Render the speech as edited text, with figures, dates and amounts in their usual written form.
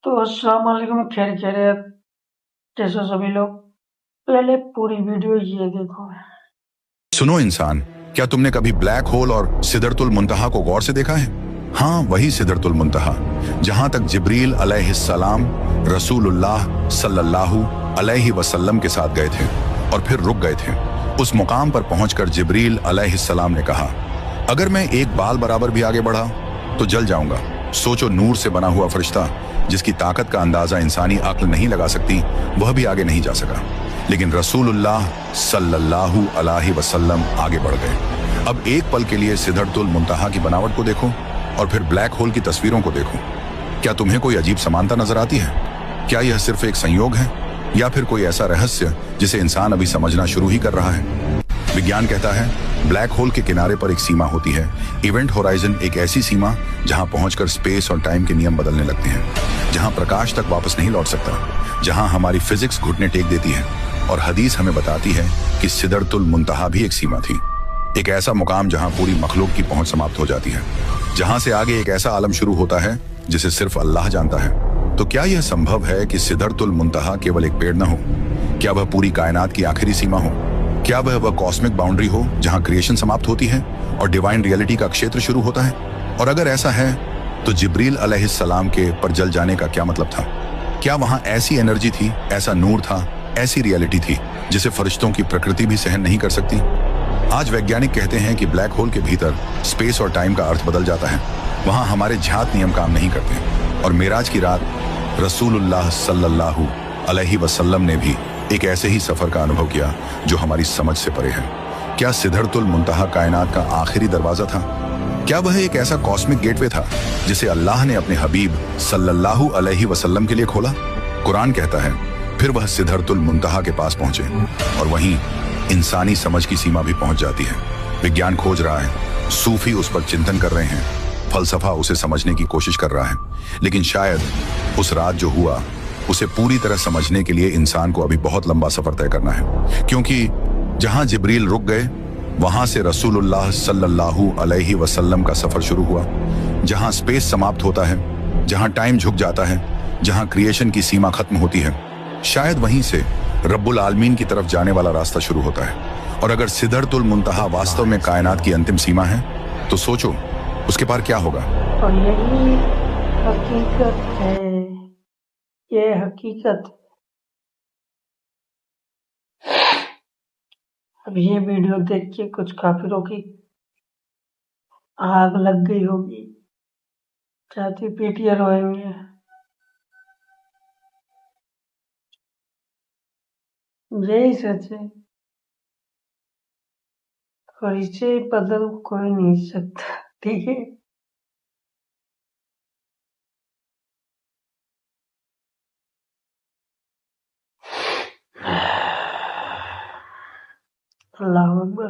तो अस्सलाम वालेकुम, खैर खैरियत, कैसे हो सभी लोग। पहले पूरी वीडियो ये देखो। सुनो इंसान, क्या तुमने कभी ब्लैक होल और सिदरतुल मुंतहा को गौर से देखा है? हाँ, वही सिदरतुल मुंतहा, जहां तक जिब्रील अलैहिस्सलाम रसूलुल्लाह सल्लल्लाहु अलैहि वसल्लम के साथ गए थे और फिर रुक गए थे। उस मुकाम पर पहुंचकर जिब्रील अलैहिस्सलाम ने कहा, अगर मैं एक बाल बराबर भी आगे बढ़ा तो जल जाऊंगा। सोचो, नूर से बना हुआ फरिश्ता जिसकी ताकत का अंदाजा इंसानी अक्ल नहीं लगा सकती, वह भी आगे नहीं जा सका। लेकिन रसूलुल्लाह सल्लल्लाहु अलैहि वसल्लम आगे बढ़ गए। अब एक पल के लिए सिदरतुल मुंतहा की बनावट को देखो और फिर ब्लैक होल की तस्वीरों को देखो। क्या तुम्हें कोई अजीब समानता नजर आती है? क्या यह सिर्फ एक संयोग है या फिर कोई ऐसा रहस्य जिसे इंसान अभी समझना शुरू ही कर रहा है? विज्ञान कहता है, ब्लैक होल के किनारे पर एक सीमा होती है, इवेंट होराइजन, एक ऐसी सीमा जहां पहुंचकर स्पेस और टाइम के नियम बदलने लगते हैं, जहां प्रकाश तक वापस नहीं लौट सकता, जहां हमारी फिजिक्स घुटने टेक देती है। और हदीस हमें बताती है कि सिदरतुल मुंतहा भी एक सीमा थी, एक ऐसा मुकाम जहां पूरी मखलूक की पहुंच समाप्त हो जाती है, जहां से आगे एक ऐसा आलम शुरू होता है जिसे सिर्फ अल्लाह जानता है। तो क्या यह संभव है कि सिदरतुल मुंतहा केवल एक पेड़ न हो? क्या वह पूरी कायनात की आखिरी सीमा हो? क्या वह कॉस्मिक बाउंड्री हो जहां क्रिएशन समाप्त होती है और डिवाइन रियलिटी का क्षेत्र शुरू होता है? और अगर ऐसा है तो जिब्रील अलैहिस्सलाम के पर जल जाने का क्या मतलब था? क्या वहां ऐसी एनर्जी थी, ऐसा नूर था, ऐसी रियलिटी थी जिसे फरिश्तों की प्रकृति भी सहन नहीं कर सकती? आज वैज्ञानिक कहते हैं कि ब्लैक होल के भीतर स्पेस और टाइम का अर्थ बदल जाता है, वहां हमारे झात नियम काम नहीं करते। और मेराज की रात रसूलुल्लाह सल्लल्लाहु अलैहि वसल्लम ने भी एक ऐसे ही सफर का अनुभव किया जो हमारी समझ से परे है। क्या सिदरतुल मुंतहा कायनात का आखिरी दरवाजा था? क्या वह एक ऐसा कॉस्मिक गेटवे था जिसे अल्लाह ने अपने हबीब सल्लल्लाहु अलैहि वसल्लम के लिए खोला? कुरान कहता है, फिर वह सिदरतुल मुंतहा के पास पहुंचे और वहीं इंसानी समझ की सीमा भी पहुंच जाती है। विज्ञान खोज रहा है, सूफी उस पर चिंतन कर रहे हैं, फलसफा उसे समझने की कोशिश कर रहा है, लेकिन शायद उस रात जो हुआ उसे पूरी तरह समझने के लिए इंसान को अभी बहुत लंबा सफर तय करना है। क्योंकि जहां जिब्रील रुक गए, वहां से रसूलुल्लाह सल्लल्लाहु अलैहि वसल्लम का सफर शुरू हुआ। जहां स्पेस समाप्त होता है, जहां टाइम झुक जाता है, जहां क्रिएशन की सीमा खत्म होती है, शायद वहीं से रब्बुल आलमीन की तरफ जाने वाला रास्ता शुरू होता है। और अगर सिदरतुल मुंतहा वास्तव में कायनात की अंतिम सीमा है, तो सोचो उसके पार क्या होगा। और यही हकीकत है, ये हकीकत। अब ये वीडियो देख के कुछ काफिरों की आग लग गई होगी, छाती पीटिए रोएंगे। यही सच है और इसे बदल कोई नहीं सकता, ठीक है। अल्लाह अकबर।